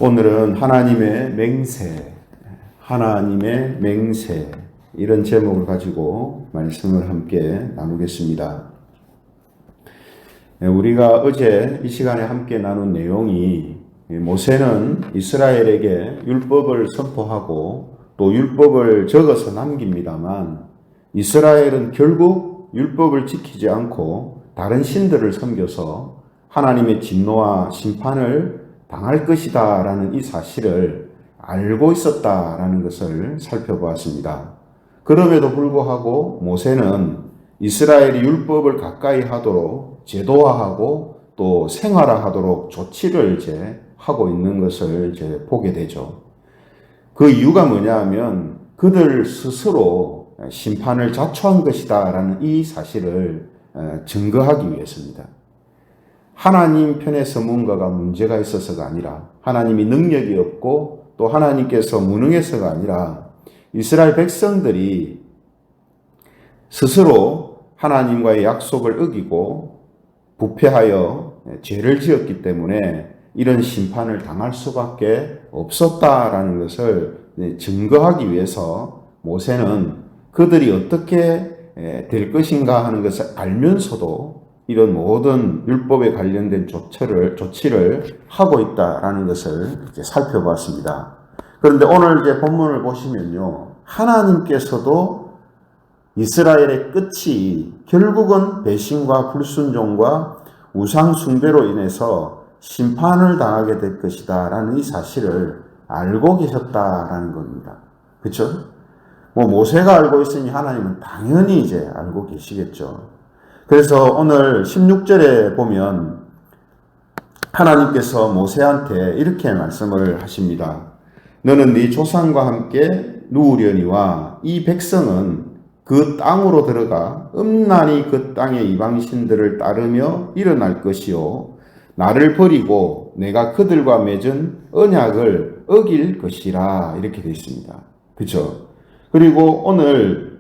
오늘은 하나님의 맹세, 이런 제목을 가지고 말씀을 함께 나누겠습니다. 우리가 어제 이 시간에 함께 나눈 내용이, 모세는 이스라엘에게 율법을 선포하고 또 율법을 적어서 남깁니다만, 이스라엘은 결국 율법을 지키지 않고 다른 신들을 섬겨서 하나님의 진노와 심판을 당할 것이다 라는 이 사실을 알고 있었다라는 것을 살펴보았습니다. 그럼에도 불구하고 모세는 이스라엘이 율법을 가까이 하도록 제도화하고 또 생활화하도록 조치를 하고 있는 것을 보게 되죠. 그 이유가 뭐냐 하면 그들 스스로 심판을 자초한 것이다 라는 이 사실을 증거하기 위해서입니다. 하나님 편에서 뭔가가 문제가 있어서가 아니라, 하나님이 능력이 없고 또 하나님께서 무능해서가 아니라, 이스라엘 백성들이 스스로 하나님과의 약속을 어기고 부패하여 죄를 지었기 때문에 이런 심판을 당할 수밖에 없었다라는 것을 증거하기 위해서 모세는 그들이 어떻게 될 것인가 하는 것을 알면서도 이런 모든 율법에 관련된 조치를 하고 있다라는 것을 살펴봤습니다. 그런데 오늘 본문을 보시면요, 하나님께서도 이스라엘의 끝이 결국은 배신과 불순종과 우상 숭배로 인해서 심판을 당하게 될 것이다 라는 이 사실을 알고 계셨다라는 겁니다. 그렇죠? 모세가 알고 있으니 하나님은 당연히 알고 계시겠죠. 그래서 오늘 16절에 보면 하나님께서 모세한테 이렇게 말씀을 하십니다. 너는 네 조상과 함께 누우려니와 이 백성은 그 땅으로 들어가 음란히 그 땅의 이방신들을 따르며 일어날 것이요, 나를 버리고 내가 그들과 맺은 언약을 어길 것이라, 이렇게 되어 있습니다. 그렇죠? 그리고 오늘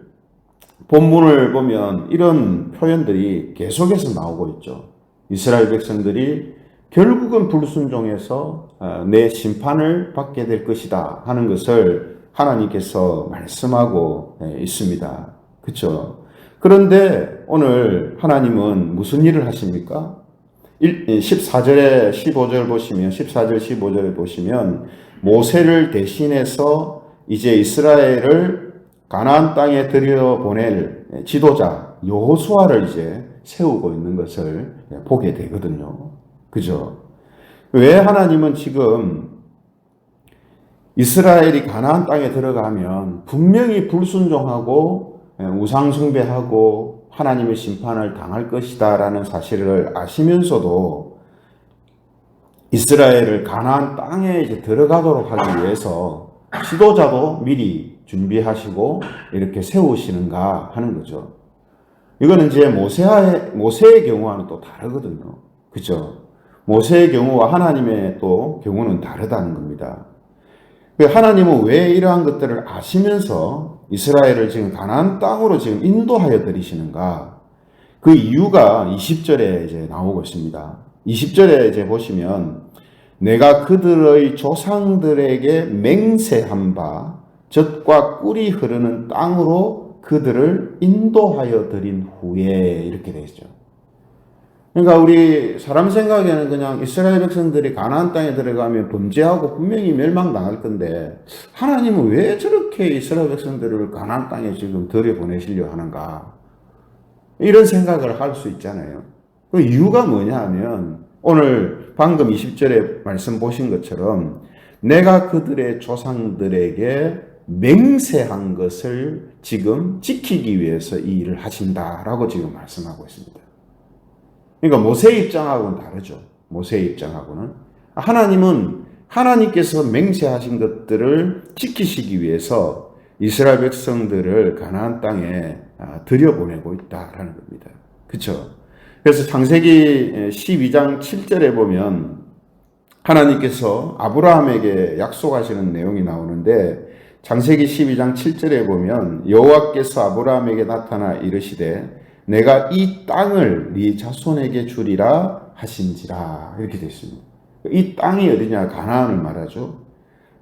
본문을 보면 이런 표현들이 계속해서 나오고 있죠. 이스라엘 백성들이 결국은 불순종해서 내 심판을 받게 될 것이다 하는 것을 하나님께서 말씀하고 있습니다. 그렇죠? 그런데 오늘 하나님은 무슨 일을 하십니까? 14절에 15절 보시면, 14절 15절에 보시면 모세를 대신해서 이제 이스라엘을 가나안 땅에 들여보낼 지도자 여호수아를 세우고 있는 것을 보게 되거든요. 그죠? 왜 하나님은 지금 이스라엘이 가나안 땅에 들어가면 분명히 불순종하고 우상 숭배하고 하나님의 심판을 당할 것이다 라는 사실을 아시면서도 이스라엘을 가나안 땅에 들어가도록 하기 위해서 지도자도 미리 준비하시고 이렇게 세우시는가 하는 거죠. 이거는 모세의 경우와는 또 다르거든요. 그죠? 모세의 경우와 하나님의 또 경우는 다르다는 겁니다. 하나님은 왜 이러한 것들을 아시면서 이스라엘을 지금 가나안 땅으로 지금 인도하여 드리시는가? 그 이유가 20절에 나오고 있습니다. 20절에 보시면 내가 그들의 조상들에게 맹세한 바 젖과 꿀이 흐르는 땅으로 그들을 인도하여 드린 후에, 이렇게 되어 있죠. 그러니까 우리 사람 생각에는 그냥 이스라엘 백성들이 가나안 땅에 들어가면 범죄하고 분명히 멸망당할 건데, 하나님은 왜 저렇게 이스라엘 백성들을 가나안 땅에 지금 들여보내시려 하는가, 이런 생각을 할 수 있잖아요. 그 이유가 뭐냐 하면 오늘 방금 20절에 말씀 보신 것처럼 내가 그들의 조상들에게 맹세한 것을 지금 지키기 위해서 이 일을 하신다라고 지금 말씀하고 있습니다. 그러니까 모세의 입장하고는 다르죠. 모세의 입장하고는 하나님은 하나님께서 맹세하신 것들을 지키시기 위해서 이스라엘 백성들을 가나안 땅에 들여보내고 있다라는 겁니다. 그렇죠? 그래서 창세기 12장 7절에 보면 하나님께서 아브라함에게 약속하시는 내용이 나오는데, 창세기 12장 7절에 보면 여호와께서 아브라함에게 나타나 이르시되 내가 이 땅을 네 자손에게 주리라 하신지라, 이렇게 되어 있습니다. 이 땅이 어디냐? 가나안을 말하죠.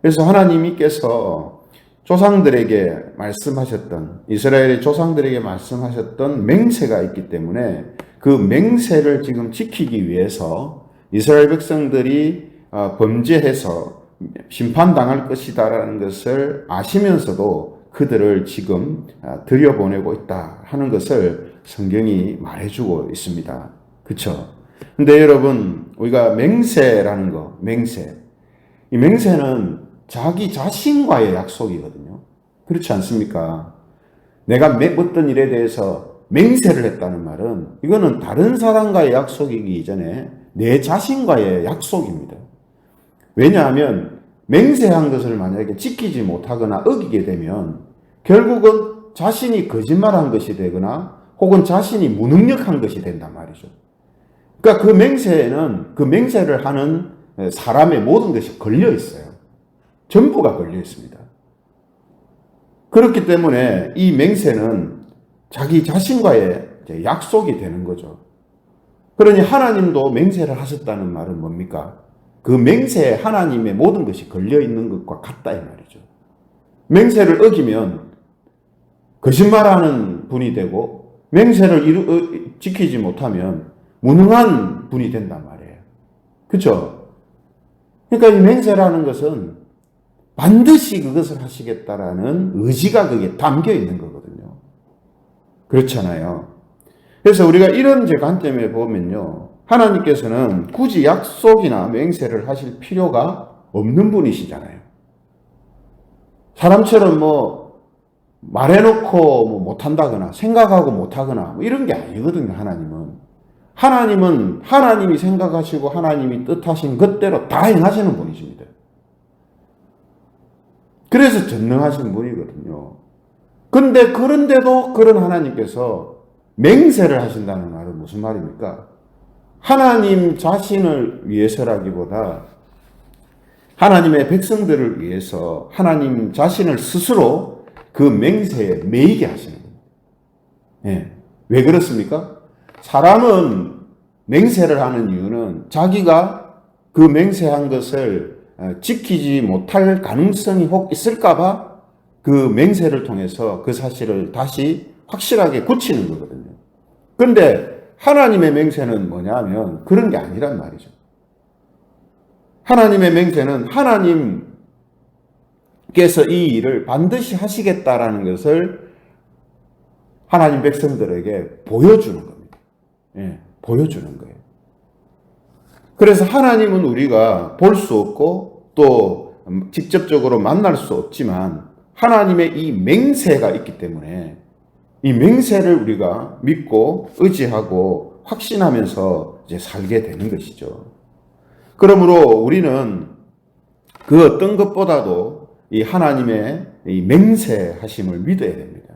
그래서 하나님께서 조상들에게 말씀하셨던, 이스라엘의 조상들에게 말씀하셨던 맹세가 있기 때문에 그 맹세를 지금 지키기 위해서 이스라엘 백성들이 범죄해서 심판당할 것이다라는 것을 아시면서도 그들을 지금 들여보내고 있다 하는 것을 성경이 말해주고 있습니다. 그쵸? 근데 여러분, 우리가 맹세라는 거, 이 맹세는 자기 자신과의 약속이거든요. 그렇지 않습니까? 내가 어떤 일에 대해서 맹세를 했다는 말은 이거는 다른 사람과의 약속이기 이전에 내 자신과의 약속입니다. 왜냐하면 맹세한 것을 만약에 지키지 못하거나 어기게 되면 결국은 자신이 거짓말한 것이 되거나 혹은 자신이 무능력한 것이 된단 말이죠. 그러니까 그 맹세에는 그 맹세를 하는 사람의 모든 것이 걸려 있어요. 전부가 걸려 있습니다. 그렇기 때문에 이 맹세는 자기 자신과의 약속이 되는 거죠. 그러니 하나님도 맹세를 하셨다는 말은 뭡니까? 그 맹세에 하나님의 모든 것이 걸려 있는 것과 같다 이 말이죠. 맹세를 어기면 거짓말하는 분이 되고 맹세를 지키지 못하면 무능한 분이 된단 말이에요. 그렇죠? 그러니까 이 맹세라는 것은 반드시 그것을 하시겠다라는 의지가 거기에 담겨 있는 거거든요. 그렇잖아요. 그래서 우리가 이런 관점에 보면요. 하나님께서는 굳이 약속이나 맹세를 하실 필요가 없는 분이시잖아요. 사람처럼 말해놓고 못한다거나 생각하고 못하거나 이런 게 아니거든요. 하나님은 하나님이 생각하시고 하나님이 뜻하신 것대로 다 행하시는 분이십니다. 그래서 전능하신 분이거든요. 근데 그런데도 그런 하나님께서 맹세를 하신다는 말은 무슨 말입니까? 하나님 자신을 위해서라기보다 하나님의 백성들을 위해서 하나님 자신을 스스로 그 맹세에 매이게 하시는 겁니다. 예. 왜 그렇습니까? 사람은 맹세를 하는 이유는 자기가 그 맹세한 것을 지키지 못할 가능성이 혹 있을까봐 그 맹세를 통해서 그 사실을 다시 확실하게 고치는 거거든요. 그런데 하나님의 맹세는 뭐냐면 그런 게 아니란 말이죠. 하나님의 맹세는 하나님께서 이 일을 반드시 하시겠다라는 것을 하나님 백성들에게 보여주는 겁니다. 예, 보여주는 거예요. 그래서 하나님은 우리가 볼 수 없고 또 직접적으로 만날 수 없지만 하나님의 이 맹세가 있기 때문에 이 맹세를 우리가 믿고 의지하고 확신하면서 이제 살게 되는 것이죠. 그러므로 우리는 그 어떤 것보다도 이 하나님의 이 맹세하심을 믿어야 됩니다.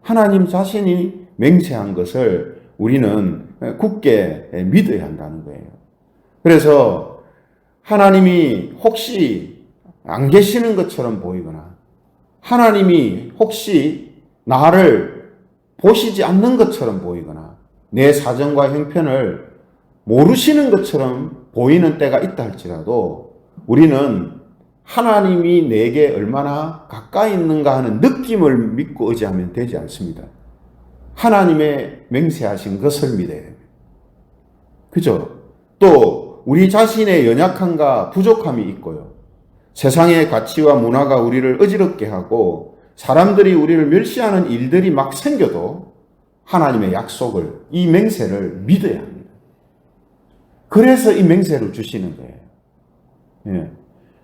하나님 자신이 맹세한 것을 우리는 굳게 믿어야 한다는 거예요. 그래서 하나님이 혹시 안 계시는 것처럼 보이거나 하나님이 혹시 나를 보시지 않는 것처럼 보이거나 내 사정과 형편을 모르시는 것처럼 보이는 때가 있다 할지라도 우리는 하나님이 내게 얼마나 가까이 있는가 하는 느낌을 믿고 의지하면 되지 않습니다. 하나님의 맹세하신 것을 믿어야 됩니다. 그죠? 또 우리 자신의 연약함과 부족함이 있고요. 세상의 가치와 문화가 우리를 어지럽게 하고 사람들이 우리를 멸시하는 일들이 막 생겨도 하나님의 약속을, 이 맹세를 믿어야 합니다. 그래서 이 맹세를 주시는 거예요. 예.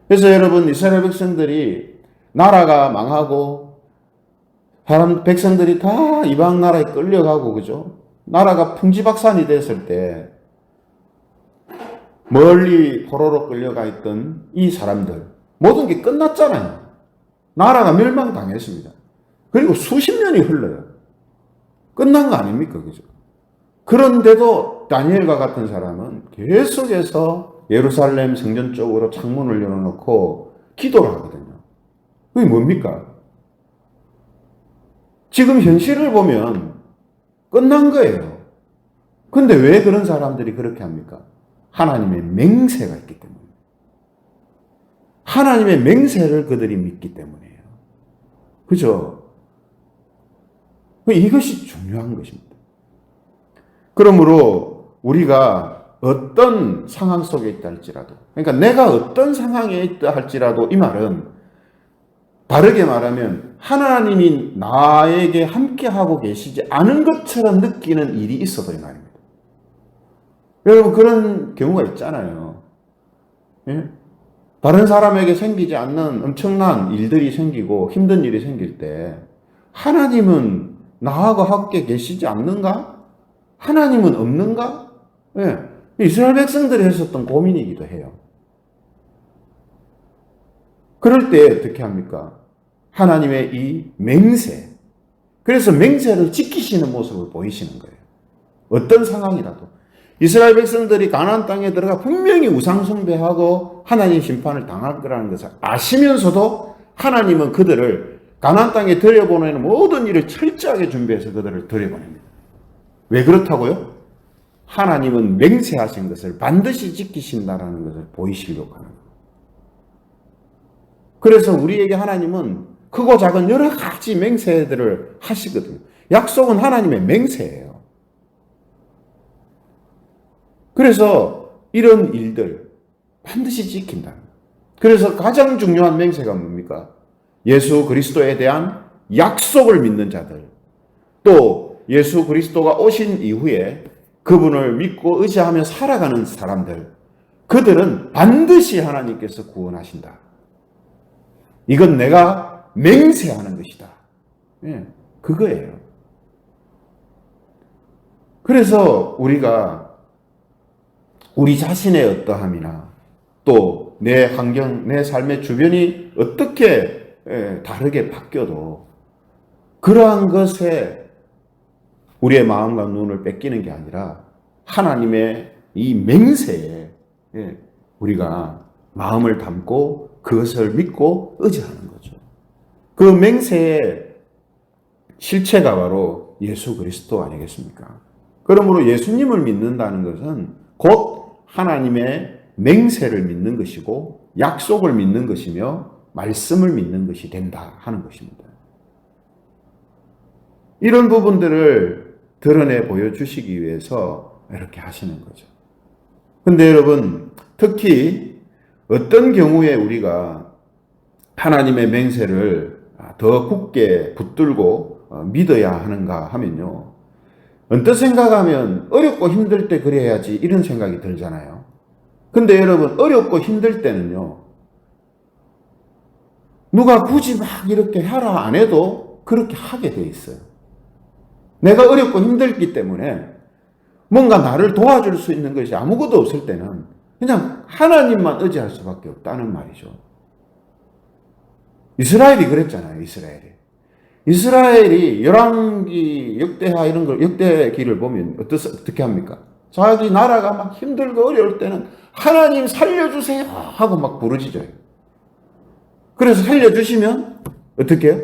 그래서 여러분, 이스라엘 백성들이 나라가 망하고 백성들이 다 이방 나라에 끌려가고, 그죠? 나라가 풍지박산이 됐을 때 멀리 포로로 끌려가 있던 이 사람들, 모든 게 끝났잖아요. 나라가 멸망당했습니다. 그리고 수십 년이 흘러요. 끝난 거 아닙니까? 그죠? 그런데도 다니엘과 같은 사람은 계속해서 예루살렘 성전 쪽으로 창문을 열어놓고 기도를 하거든요. 그게 뭡니까? 지금 현실을 보면 끝난 거예요. 근데 왜 그런 사람들이 그렇게 합니까? 하나님의 맹세가 있기 때문에. 하나님의 맹세를 그들이 믿기 때문이에요. 그죠? 이것이 중요한 것입니다. 그러므로 우리가 어떤 상황 속에 있다 할지라도, 그러니까 내가 어떤 상황에 있다 할지라도 이 말은 바르게 말하면 하나님이 나에게 함께하고 계시지 않은 것처럼 느끼는 일이 있어도 이 말입니다. 여러분 그런 경우가 있잖아요. 예? 다른 사람에게 생기지 않는 엄청난 일들이 생기고 힘든 일이 생길 때 하나님은 나하고 함께 계시지 않는가? 하나님은 없는가? 예. 이스라엘 백성들이 했었던 고민이기도 해요. 그럴 때 어떻게 합니까? 하나님의 이 맹세. 그래서 맹세를 지키시는 모습을 보이시는 거예요. 어떤 상황이라도. 이스라엘 백성들이 가나안 땅에 들어가 분명히 우상 숭배하고 하나님 심판을 당할 거라는 것을 아시면서도 하나님은 그들을 가나안 땅에 들여보내는 모든 일을 철저하게 준비해서 그들을 들여보냅니다. 왜 그렇다고요? 하나님은 맹세하신 것을 반드시 지키신다라는 것을 보이시려고 하는 거예요. 그래서 우리에게 하나님은 크고 작은 여러 가지 맹세들을 하시거든요. 약속은 하나님의 맹세예요. 그래서 이런 일들 반드시 지킨다. 그래서 가장 중요한 맹세가 뭡니까? 예수 그리스도에 대한 약속을 믿는 자들, 또 예수 그리스도가 오신 이후에 그분을 믿고 의지하며 살아가는 사람들, 그들은 반드시 하나님께서 구원하신다. 이건 내가 맹세하는 것이다. 예, 그거예요. 그래서 우리가 우리 자신의 어떠함이나 또 내 환경, 내 삶의 주변이 어떻게 다르게 바뀌어도 그러한 것에 우리의 마음과 눈을 뺏기는 게 아니라 하나님의 이 맹세에 우리가 마음을 담고 그것을 믿고 의지하는 거죠. 그 맹세의 실체가 바로 예수 그리스도 아니겠습니까? 그러므로 예수님을 믿는다는 것은 곧 하나님의 맹세를 믿는 것이고 약속을 믿는 것이며 말씀을 믿는 것이 된다 하는 것입니다. 이런 부분들을 드러내 보여주시기 위해서 이렇게 하시는 거죠. 근데 여러분, 특히 어떤 경우에 우리가 하나님의 맹세를 더 굳게 붙들고 믿어야 하는가 하면요. 언뜻 생각하면 어렵고 힘들 때 그래야지 이런 생각이 들잖아요. 근데 여러분, 어렵고 힘들 때는요. 누가 굳이 막 이렇게 하라 안 해도 그렇게 하게 돼 있어요. 내가 어렵고 힘들기 때문에 뭔가 나를 도와줄 수 있는 것이 아무것도 없을 때는 그냥 하나님만 의지할 수밖에 없다는 말이죠. 이스라엘이 그랬잖아요. 이스라엘이 열왕기, 역대하 이런 걸, 역대기를 보면 어떻게 합니까? 자기 나라가 막 힘들고 어려울 때는 하나님 살려주세요 하고 막 부르짖어요. 그래서 살려주시면 어떻게 해요?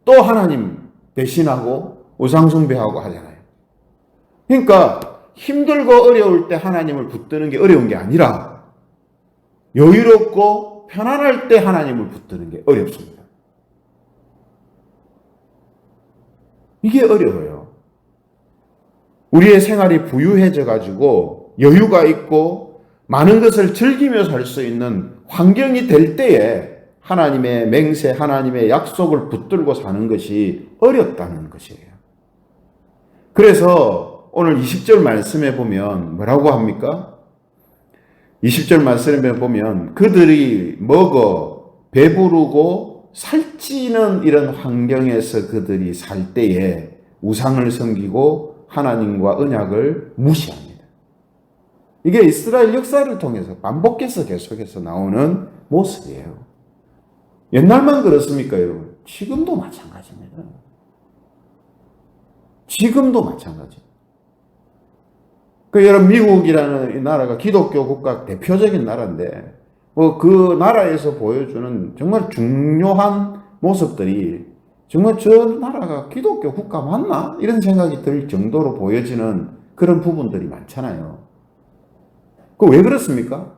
또 하나님 배신하고 우상숭배하고 하잖아요. 그러니까 힘들고 어려울 때 하나님을 붙드는 게 어려운 게 아니라 여유롭고 편안할 때 하나님을 붙드는 게 어렵습니다. 이게 어려워요. 우리의 생활이 부유해져 가지고 여유가 있고 많은 것을 즐기며 살 수 있는 환경이 될 때에 하나님의 맹세, 하나님의 약속을 붙들고 사는 것이 어렵다는 것이에요. 그래서 오늘 20절 말씀에 보면 뭐라고 합니까? 20절 말씀에 보면 그들이 먹어 배부르고 살찌는 이런 환경에서 그들이 살 때에 우상을 섬기고 하나님과 언약을 무시합니다. 이게 이스라엘 역사를 통해서 반복해서 계속해서 나오는 모습이에요. 옛날만 그렇습니까, 여러분? 지금도 마찬가지입니다. 지금도 마찬가지. 여러분, 미국이라는 이 나라가 기독교 국가 대표적인 나라인데, 그 나라에서 보여주는 정말 중요한 모습들이 정말 저 나라가 기독교 국가 맞나? 이런 생각이 들 정도로 보여지는 그런 부분들이 많잖아요. 그 왜 그렇습니까?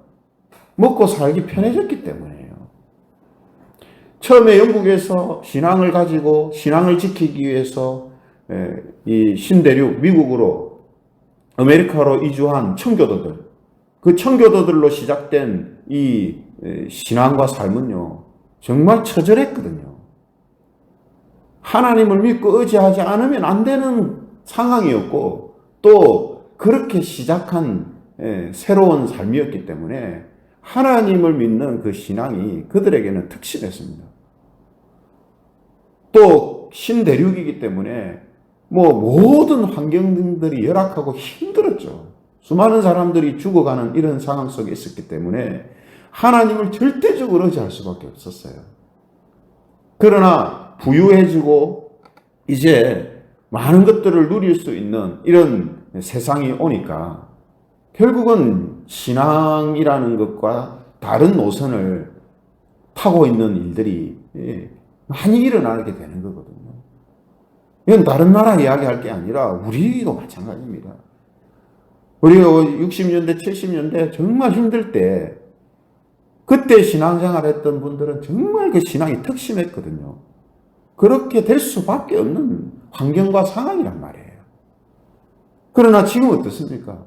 먹고 살기 편해졌기 때문이에요. 처음에 영국에서 신앙을 가지고 신앙을 지키기 위해서 이 신대륙 미국으로 아메리카로 이주한 청교도들, 그 청교도들로 시작된 이 신앙과 삶은요, 정말 처절했거든요. 하나님을 믿고 의지하지 않으면 안 되는 상황이었고, 또 그렇게 시작한 새로운 삶이었기 때문에 하나님을 믿는 그 신앙이 그들에게는 특실했습니다. 또 신대륙이기 때문에 모든 환경들이 열악하고 힘들었죠. 수많은 사람들이 죽어가는 이런 상황 속에 있었기 때문에 하나님을 절대적으로 의지할 수밖에 없었어요. 그러나 부유해지고 이제 많은 것들을 누릴 수 있는 이런 세상이 오니까 결국은 신앙이라는 것과 다른 노선을 타고 있는 일들이 많이 일어나게 되는 거거든요. 이건 다른 나라 이야기할 게 아니라 우리도 마찬가지입니다. 우리가 60년대, 70년대 정말 힘들 때 그때 신앙생활 했던 분들은 정말 그 신앙이 특심했거든요. 그렇게 될 수밖에 없는 환경과 상황이란 말이에요. 그러나 지금 어떻습니까?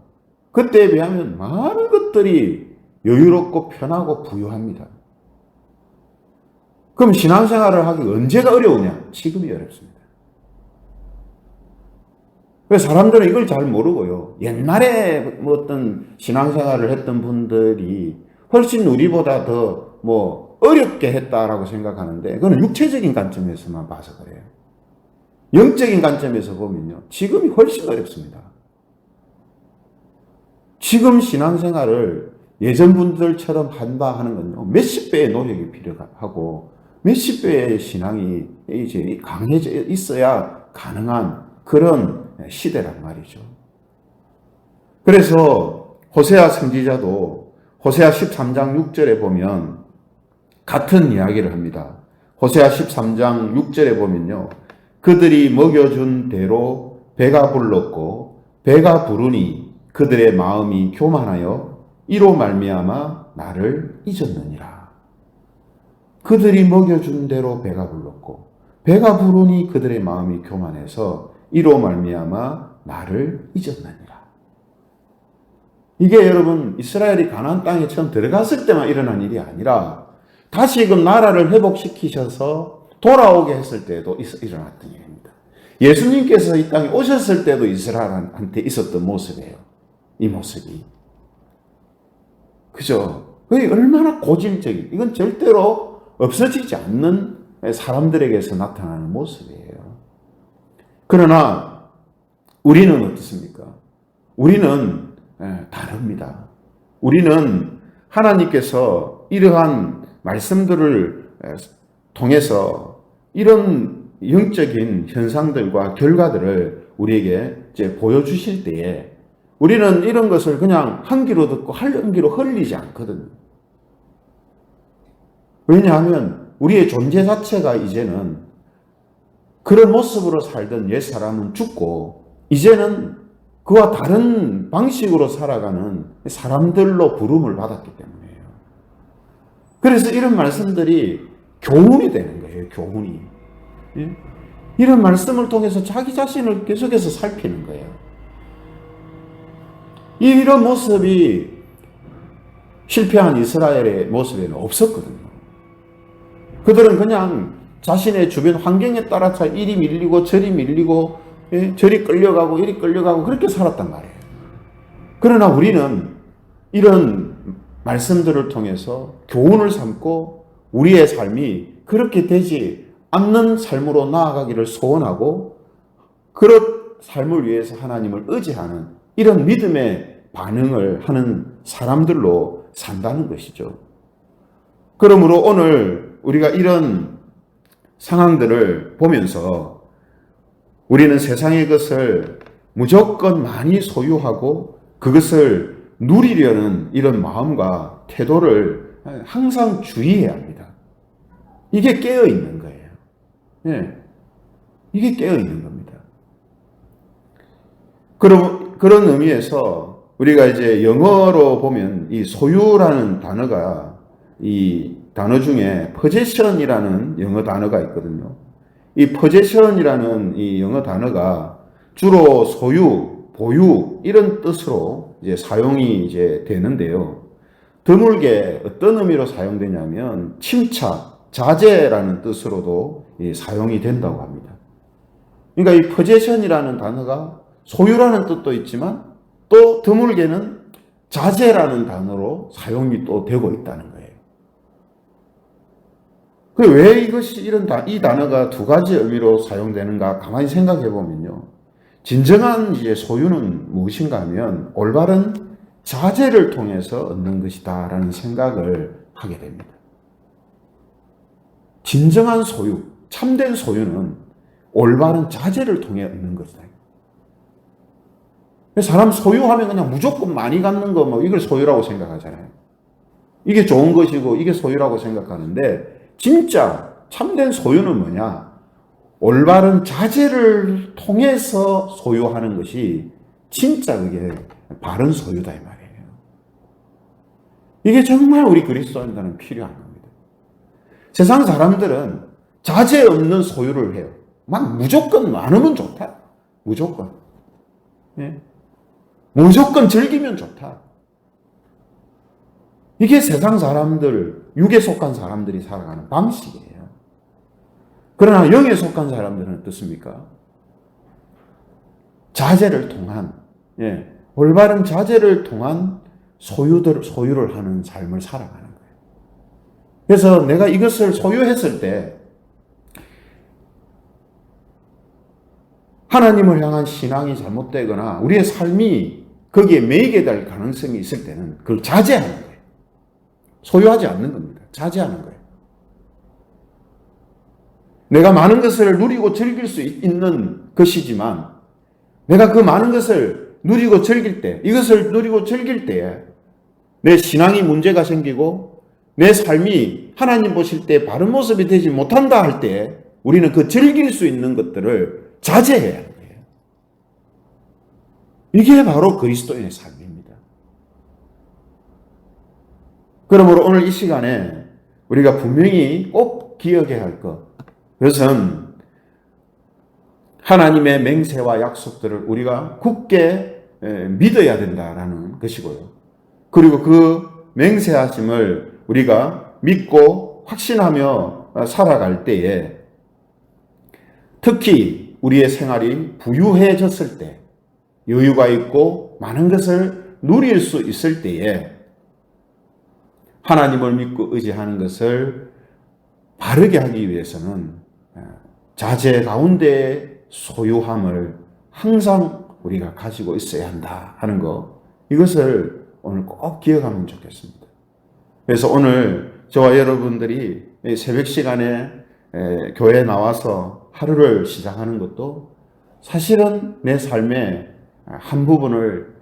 그때에 비하면 많은 것들이 여유롭고 편하고 부유합니다. 그럼 신앙생활을 하기 언제가 어려우냐? 지금이 어렵습니다. 그래서 사람들은 이걸 잘 모르고요. 옛날에 어떤 신앙생활을 했던 분들이 훨씬 우리보다 더 어렵게 했다라고 생각하는데 그건 육체적인 관점에서만 봐서 그래요. 영적인 관점에서 보면요. 지금이 훨씬 어렵습니다. 지금 신앙생활을 예전 분들처럼 한다 하는 건요. 몇십 배의 노력이 필요하고 몇십 배의 신앙이 이제 강해져 있어야 가능한 그런 시대란 말이죠. 그래서 호세아 선지자도 호세아 13장 6절에 보면 같은 이야기를 합니다. 호세아 13장 6절에 보면요. 그들이 먹여준 대로 배가 불렀고 배가 부르니 그들의 마음이 교만하여 이로 말미암아 나를 잊었느니라. 그들이 먹여준 대로 배가 불렀고 배가 부르니 그들의 마음이 교만해서 이로 말미암아 나를 잊었느니라. 이게 여러분 이스라엘이 가나안 땅에 처음 들어갔을 때만 일어난 일이 아니라 다시금 나라를 회복시키셔서 돌아오게 했을 때도 일어났던 일입니다. 예수님께서 이 땅에 오셨을 때도 이스라엘한테 있었던 모습이에요. 이 모습이. 그죠? 그게 얼마나 고질적인, 이건 절대로 없어지지 않는 사람들에게서 나타나는 모습이에요. 그러나 우리는 어떻습니까? 우리는 다릅니다. 우리는 하나님께서 이러한 말씀들을 통해서 이런 영적인 현상들과 결과들을 우리에게 이제 보여주실 때에 우리는 이런 것을 그냥 한 귀로 듣고 한 귀로 흘리지 않거든요. 왜냐하면 우리의 존재 자체가 이제는 그런 모습으로 살던 옛사람은 죽고 이제는 그와 다른 방식으로 살아가는 사람들로 부름을 받았기 때문이에요. 그래서 이런 말씀들이 교훈이 되는 거예요. 교훈이. 이런 말씀을 통해서 자기 자신을 계속해서 살피는 거예요. 이런 모습이 실패한 이스라엘의 모습에는 없었거든요. 그들은 그냥 자신의 주변 환경에 따라서 이리 밀리고 저리 밀리고 저리 끌려가고 이리 끌려가고 그렇게 살았단 말이에요. 그러나 우리는 이런 말씀들을 통해서 교훈을 삼고 우리의 삶이 그렇게 되지 않는 삶으로 나아가기를 소원하고 그런 삶을 위해서 하나님을 의지하는 이런 믿음의 반응을 하는 사람들로 산다는 것이죠. 그러므로 오늘 우리가 이런 상황들을 보면서 우리는 세상의 것을 무조건 많이 소유하고 그것을 누리려는 이런 마음과 태도를 항상 주의해야 합니다. 이게 깨어있는 거예요. 네. 이게 깨어있는 겁니다. 그런 의미에서 우리가 이제 영어로 보면 이 소유라는 단어가 이 단어 중에 possession이라는 영어 단어가 있거든요. 이 possession이라는 이 영어 단어가 주로 소유, 보유 이런 뜻으로 이제 사용이 이제 되는데요. 드물게 어떤 의미로 사용되냐면 침착, 자제라는 뜻으로도 사용이 된다고 합니다. 그러니까 이 possession이라는 단어가 소유라는 뜻도 있지만 또 드물게는 자제라는 단어로 사용이 또 되고 있다는 거예요. 왜 이것이 이 단어가 두 가지 의미로 사용되는가 가만히 생각해 보면요. 진정한 이제 소유는 무엇인가 하면 올바른 자제를 통해서 얻는 것이다 라는 생각을 하게 됩니다. 진정한 소유, 참된 소유는 올바른 자제를 통해 얻는 것이다. 사람 소유하면 그냥 무조건 많이 갖는 거 뭐 이걸 소유라고 생각하잖아요. 이게 좋은 것이고 이게 소유라고 생각하는데 진짜 참된 소유는 뭐냐? 올바른 자제를 통해서 소유하는 것이 진짜 그게 바른 소유다 이 말이에요. 이게 정말 우리 그리스도인들은 필요한 겁니다. 세상 사람들은 자제 없는 소유를 해요. 막 무조건 많으면 좋다. 무조건. 예. 무조건 즐기면 좋다. 이게 세상 사람들, 육에 속한 사람들이 살아가는 방식이에요. 그러나 영에 속한 사람들은 어떻습니까? 자제를 통한, 올바른 자제를 통한 소유를 하는 삶을 살아가는 거예요. 그래서 내가 이것을 소유했을 때 하나님을 향한 신앙이 잘못되거나 우리의 삶이 거기에 매이게 될 가능성이 있을 때는 그걸 자제하는 거예요. 소유하지 않는 겁니다. 자제하는 거예요. 내가 많은 것을 누리고 즐길 수 있는 것이지만 내가 그 많은 것을 누리고 즐길 때, 이것을 누리고 즐길 때에 내 신앙이 문제가 생기고 내 삶이 하나님 보실 때 바른 모습이 되지 못한다 할 때 우리는 그 즐길 수 있는 것들을 자제해야 하는 거예요. 이게 바로 그리스도인의 삶입니다. 그러므로 오늘 이 시간에 우리가 분명히 꼭 기억해야 할 것, 그것은 하나님의 맹세와 약속들을 우리가 굳게 믿어야 된다라는 것이고요. 그리고 그 맹세하심을 우리가 믿고 확신하며 살아갈 때에 특히 우리의 생활이 부유해졌을 때, 여유가 있고 많은 것을 누릴 수 있을 때에 하나님을 믿고 의지하는 것을 바르게 하기 위해서는 자제 가운데 소유함을 항상 우리가 가지고 있어야 한다 하는 것, 이것을 오늘 꼭 기억하면 좋겠습니다. 그래서 오늘 저와 여러분들이 새벽 시간에 교회에 나와서 하루를 시작하는 것도 사실은 내 삶의 한 부분을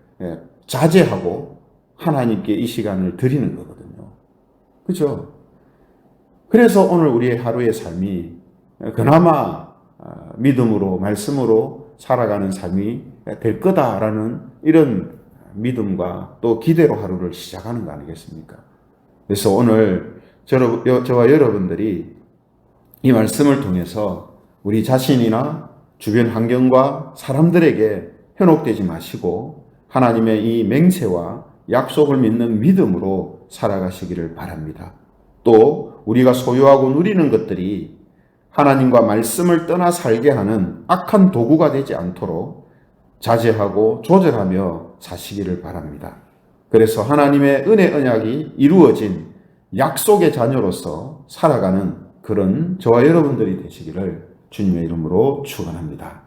자제하고 하나님께 이 시간을 드리는 거거든요. 그렇죠? 그래서 오늘 우리의 하루의 삶이 그나마 믿음으로, 말씀으로 살아가는 삶이 될 거다라는 이런 믿음과 또 기대로 하루를 시작하는 거 아니겠습니까? 그래서 오늘 저와 여러분들이 이 말씀을 통해서 우리 자신이나 주변 환경과 사람들에게 현혹되지 마시고 하나님의 이 맹세와 약속을 믿는 믿음으로 살아가시기를 바랍니다. 또 우리가 소유하고 누리는 것들이 하나님과 말씀을 떠나 살게 하는 악한 도구가 되지 않도록 자제하고 조절하며 사시기를 바랍니다. 그래서 하나님의 은혜 언약이 이루어진 약속의 자녀로서 살아가는 그런 저와 여러분들이 되시기를 주님의 이름으로 축원합니다.